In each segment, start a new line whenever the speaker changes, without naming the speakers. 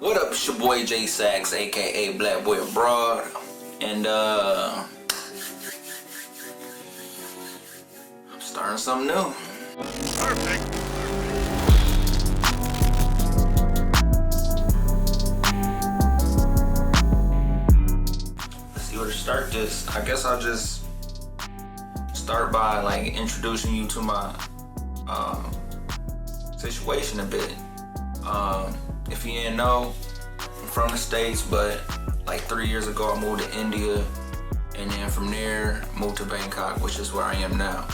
What up, it's your boy J Sax, aka Black Boy Abroad, and I'm starting something new. Perfect. Let's see where to start this. I guess I'll just start by like introducing you to my situation a bit. If you didn't know, I'm from the States, but like 3 years ago I moved to India, and then from there moved to Bangkok, which is where I am now.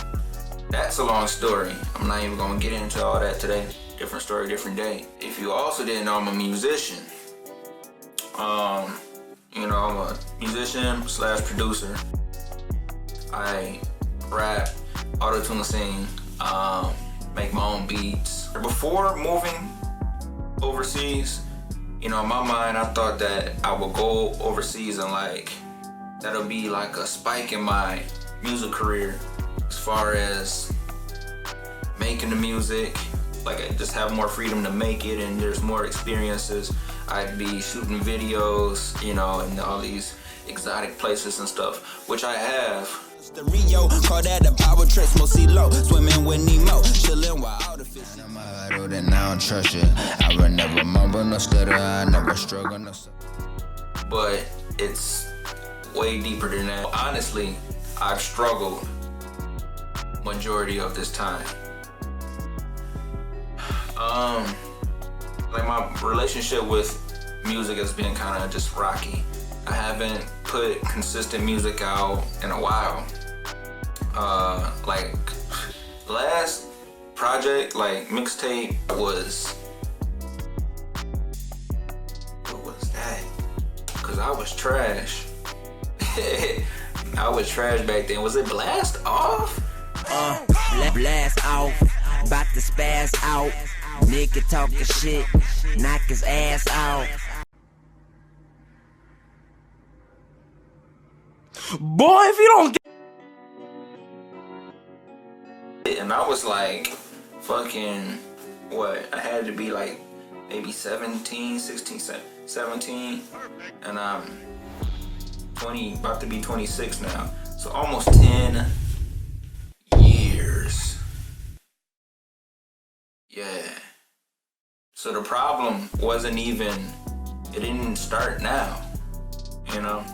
That's a long story. I'm not even gonna get into all that today. Different story, different day. If you also didn't know, I'm a musician. You know, I'm a musician slash producer. I rap, auto-tune, sing, make my own beats. Before moving overseas, you know, in my mind I thought that I would go overseas and like that'll be like a spike in my music career as far as making the music. Like I just have more freedom to make it, and there's more experiences. I'd be shooting videos, you know, in all these exotic places and stuff, which I have.
The Rio, call that a power trip, mostly low, swimming with Nemo, chilling while all the fish. I'm a idol, and I don't trust you. I would never mumble, no stutter, I never struggle, no.
But it's way deeper than that. Honestly, I've struggled majority of this time. Like my relationship with music has been kind of just rocky. I haven't put consistent music out in a while. Like last project, like mixtape, was, what was that? Cause I was trash. I was trash back then. Was it Blast Off?
Blast off, bout to spaz out. Nigga talking shit, knock his ass out.
Boy, if you don't get.
And I was like, fucking, what? I had to be like maybe 17, 16, 17. And I'm 20, about to be 26 now. So almost 10 years. Yeah. So the problem wasn't even, it didn't start now, you know?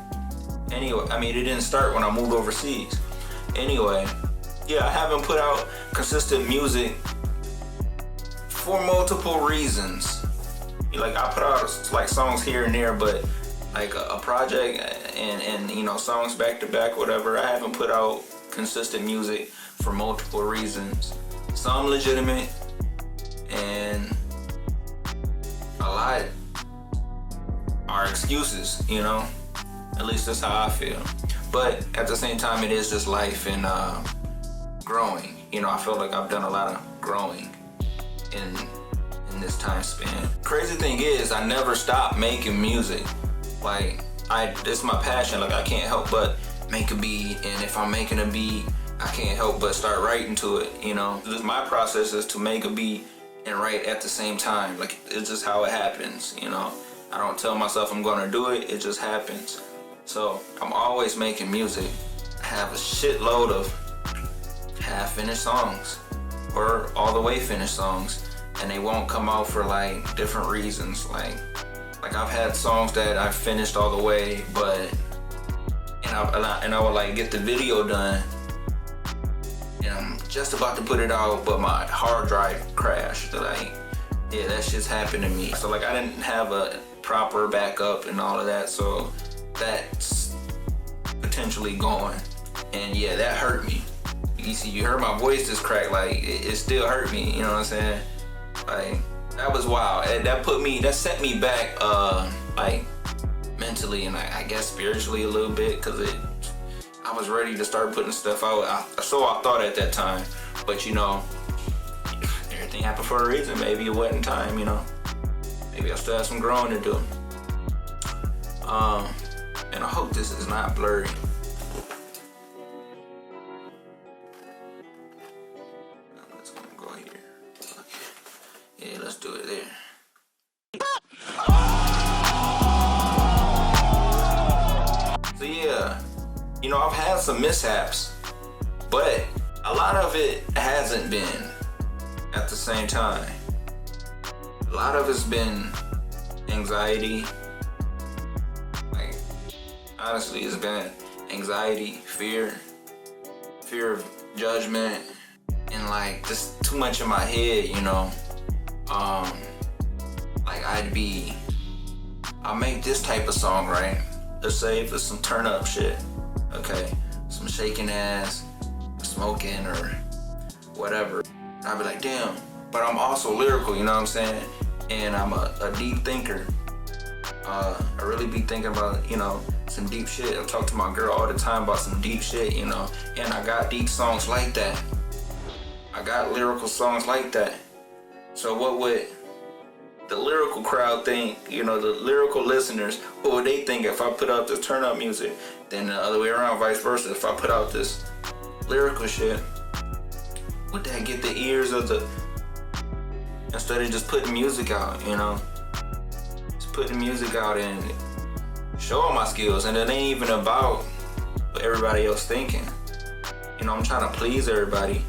Anyway, I mean, it didn't start when I moved overseas. Anyway, yeah, I haven't put out consistent music for multiple reasons. Like, I put out like songs here and there, but like a project and you know, songs back to back, whatever, I haven't put out consistent music for multiple reasons. Some legitimate, and a lot are excuses, you know? At least that's how I feel. But at the same time, it is just life and growing. You know, I feel like I've done a lot of growing in this time span. Crazy thing is, I never stopped making music. Like, it's my passion. Like, I can't help but make a beat, and if I'm making a beat, I can't help but start writing to it, you know? My process is to make a beat and write at the same time. Like, it's just how it happens, you know? I don't tell myself I'm gonna do it, it just happens. So I'm always making music. I have a shitload of half-finished songs or all the way finished songs, and they won't come out for like different reasons. Like I've had songs that I finished all the way, but and I would like get the video done, and I'm just about to put it out, but my hard drive crashed. Like, yeah, that shit's happened to me. So like, I didn't have a proper backup and all of that, so that's potentially gone. And yeah, that hurt me. You see, you heard my voice just crack. Like, it still hurt me, you know what I'm saying? Like, that was wild. That set me back, like, mentally and I guess spiritually a little bit, because I was ready to start putting stuff out. So I thought at that time, but you know, everything happened for a reason. Maybe it wasn't time, you know? Maybe I still have some growing to do. And I hope this is not blurry. Let's go here. Yeah, let's do it there. know, I've had some mishaps, but a lot of it hasn't been at the same time. A lot of it's been anxiety. Like, honestly, it's been anxiety, fear of judgment, and like just too much in my head, you know. Like I'll make this type of song, right? Let's say if it's some turn up shit, okay, some shaking ass, smoking or whatever. I'll be like, damn, but I'm also lyrical, you know what I'm saying? And I'm a deep thinker. I really be thinking about, you know, some deep shit. I talk to my girl all the time about some deep shit, you know, and I got deep songs like that. I got lyrical songs like that. So what would the lyrical crowd think, you know, the lyrical listeners, what would they think if I put out this turn up music? Then the other way around, vice versa. If I put out this lyrical shit, would that get the ears of the, instead of just putting music out, you know? Just putting music out and showing my skills, and it ain't even about what everybody else thinking. You know, I'm trying to please everybody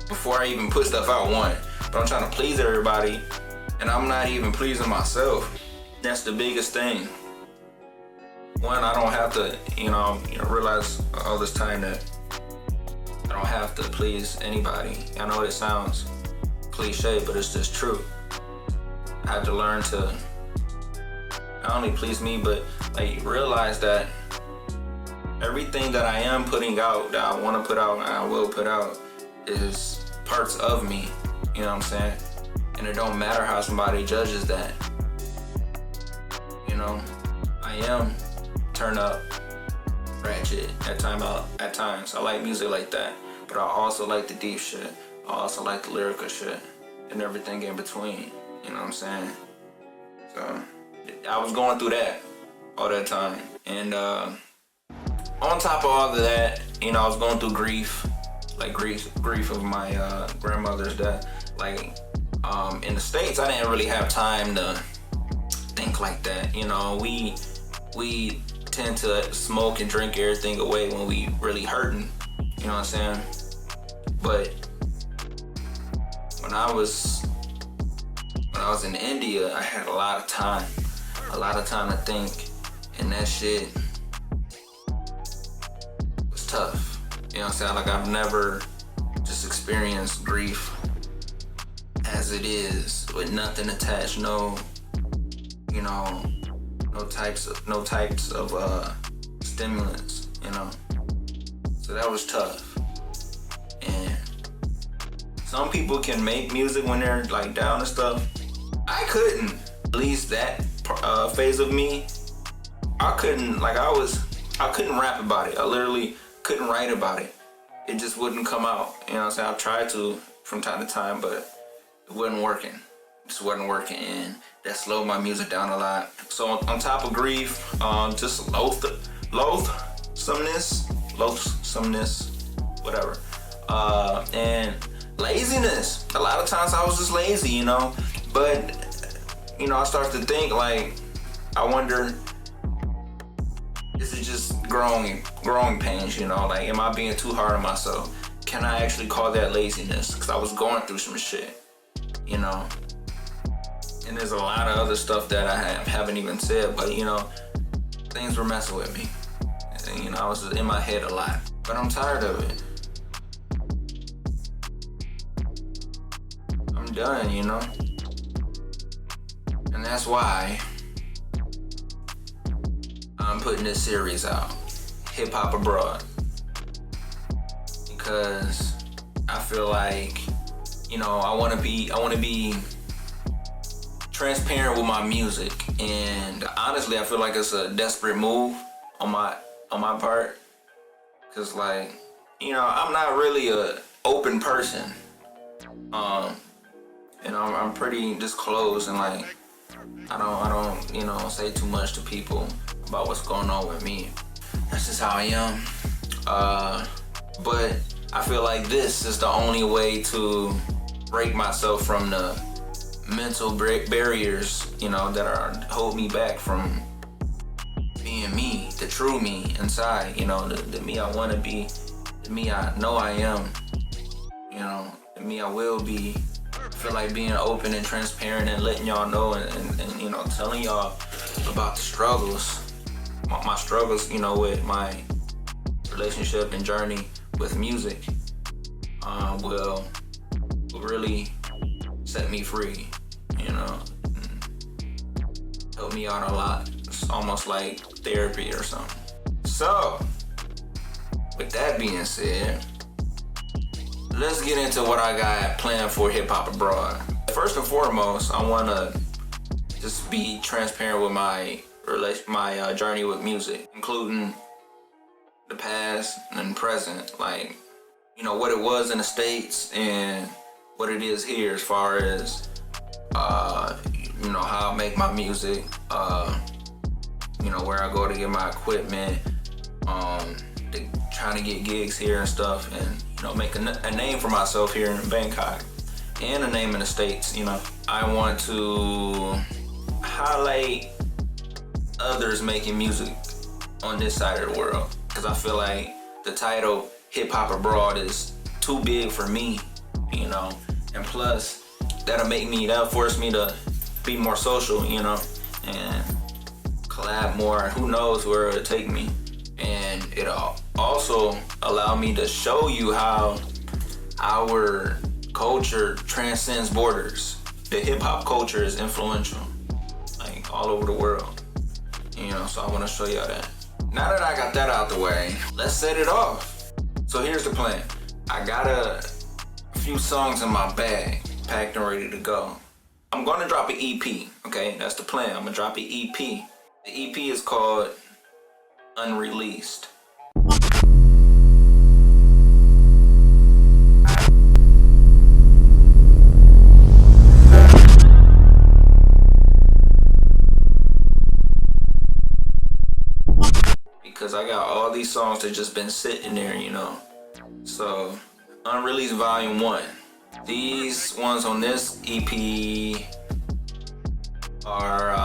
before I even put stuff out, one. But I'm trying to please everybody, and I'm not even pleasing myself. That's the biggest thing. One, I don't have to, you know, realize all this time that I don't have to please anybody. I know it sounds cliche, but it's just true. I have to learn to not only please me, but like realize that everything that I am putting out, that I want to put out and I will put out, is parts of me. You know what I'm saying? And it don't matter how somebody judges that. You know, I am turn up, ratchet at times. I like music like that, but I also like the deep shit. I also like the lyrical shit and everything in between. You know what I'm saying? So I was going through that all that time, and on top of all of that, you know, I was going through grief, like grief of my grandmother's death. Like in the States, I didn't really have time to think like that. You know, we tend to smoke and drink everything away when we really hurting. You know what I'm saying? But when I was in India, I had a lot of time to think, and that shit was tough. You know what I'm saying? Like, I've never just experienced grief as it is, with nothing attached, no types of stimulants, you know. So that was tough. And some people can make music when they're like down and stuff. I couldn't. At least that phase of me, I couldn't rap about it. I literally couldn't write about it. It just wouldn't come out. You know what I'm saying? I tried to from time to time, but it wasn't working. It just wasn't working, and that slowed my music down a lot. So on top of grief, just loathsomeness, whatever. And laziness. A lot of times I was just lazy, you know. But, you know, I started to think, like, I wonder, is it just growing pains, you know? Like, am I being too hard on myself? Can I actually call that laziness? Because I was going through some shit, you know? And there's a lot of other stuff that I haven't even said, but, you know, things were messing with me. And, you know, I was in my head a lot. But I'm tired of it. I'm done, you know? And that's why I'm putting this series out, Hip Hop Abroad. Because I feel like, you know, I want to be transparent with my music, and honestly, I feel like it's a desperate move on my part, cause like, you know, I'm not really a open person, you know, I'm pretty just closed, and like, I don't, you know, say too much to people about what's going on with me. That's just how I am. But I feel like this is the only way to break myself from the mental barriers, you know, that hold me back from being me, the true me inside, you know, the me I want to be, the me I know I am, you know, the me I will be. I feel like being open and transparent and letting y'all know and you know, telling y'all about the struggles, my struggles, you know, with my relationship and journey with music will really set me free, you know, and help me out a lot. It's almost like therapy or something. So, with that being said, let's get into what I got planned for Hip Hop Abroad. First and foremost, I want to just be transparent with my journey with music, including the past and present, like, you know, what it was in the States and what it is here as far as, you know, how I make my music, you know, where I go to get my equipment, trying to get gigs here and stuff, and, you know, make a name for myself here in Bangkok and a name in the States, you know. I want to highlight others making music on this side of the world, because I feel like the title Hip Hop Abroad is too big for me, you know, and plus that'll force me to be more social, you know, and collab more. Who knows where it'll take me. And it'll also allow me to show you how our culture transcends borders. The hip hop culture is influential, like, all over the world, you know, so I want to show y'all that. Now that I got that out the way, let's set it off. So here's the plan. I got a few songs in my bag, packed and ready to go. I'm gonna drop an EP, okay? That's the plan. I'm gonna drop an EP. The EP is called Unreleased. Because I got all these songs that just been sitting there, you know. So, Unreleased Volume 1. These ones on this EP are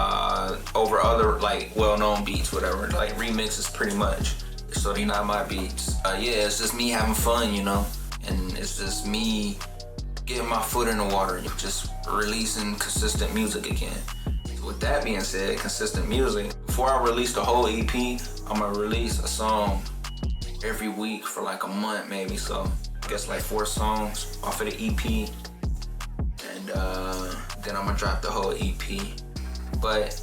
over other, like, well-known beats, whatever, like remixes pretty much. So they're not my beats. Yeah, it's just me having fun, you know, and it's just me getting my foot in the water, just releasing consistent music again. So with that being said, consistent music. Before I release the whole EP, I'm gonna release a song every week for like a month maybe. So I guess like 4 songs off of the EP, and then I'm gonna drop the whole EP. But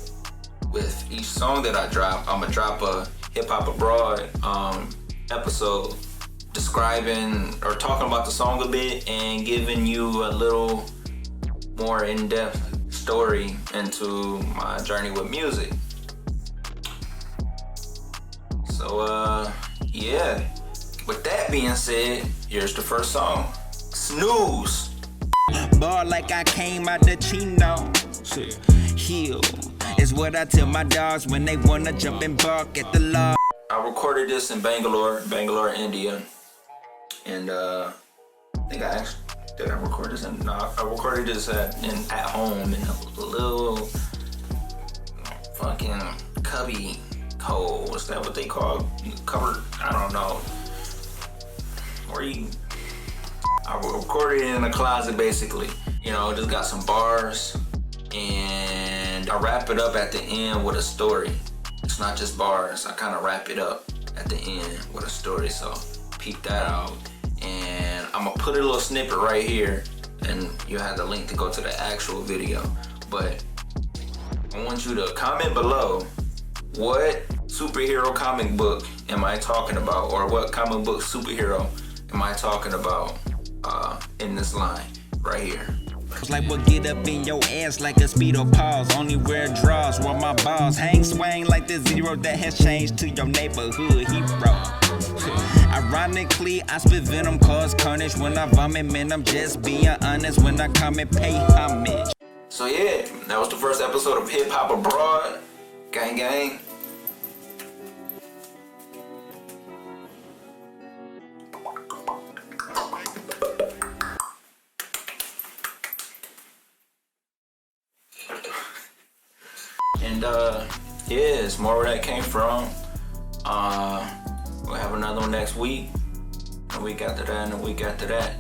with each song that I drop, I'm gonna drop a Hip Hop Abroad episode describing or talking about the song a bit and giving you a little more in-depth story into my journey with music. So yeah, with that being said, here's the first song, Snooze.
Ball like I came out the chino. Heel is what I tell my dogs when they wanna jump and bark at the law.
I recorded this in Bangalore, India, and I think did I record this? No, I recorded this at home in a little fucking cubby hole. Is that what they call covered? I don't know. I recorded it in a closet basically. You know, just got some bars, and I wrap it up at the end with a story. It's not just bars. I kind of wrap it up at the end with a story. So peep that out. And I'm gonna put a little snippet right here, and you have the link to go to the actual video. But I want you to comment below, what superhero comic book am I talking about, or what comic book superhero am I talking about in this line right here.
It's like we'll get up in your ass like a speedo pause. Only wear draws while my balls hang swang like the zero that has changed to your neighborhood hero. Ironically, I spit venom, cause carnage when I vomit. Man, I'm just being honest when I come and pay homage.
So yeah, that was the first episode of Hip Hop Abroad. Gang gang. And yeah, it's more where that came from. We'll have another one next week. A week after that, and a week after that.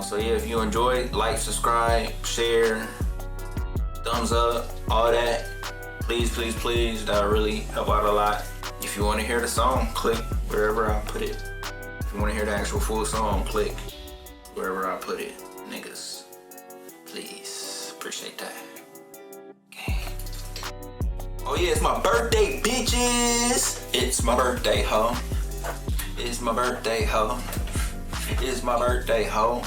So yeah, if you enjoyed, like, subscribe, share, thumbs up, all that. Please, please, please. That'll really help out a lot. If you want to hear the song, click wherever I put it. If you want to hear the actual full song, click wherever I put it. Niggas, please. Appreciate that. Okay. Oh yeah, it's my birthday, bitches. It's my birthday, ho. It's my birthday, ho. It's my birthday, ho.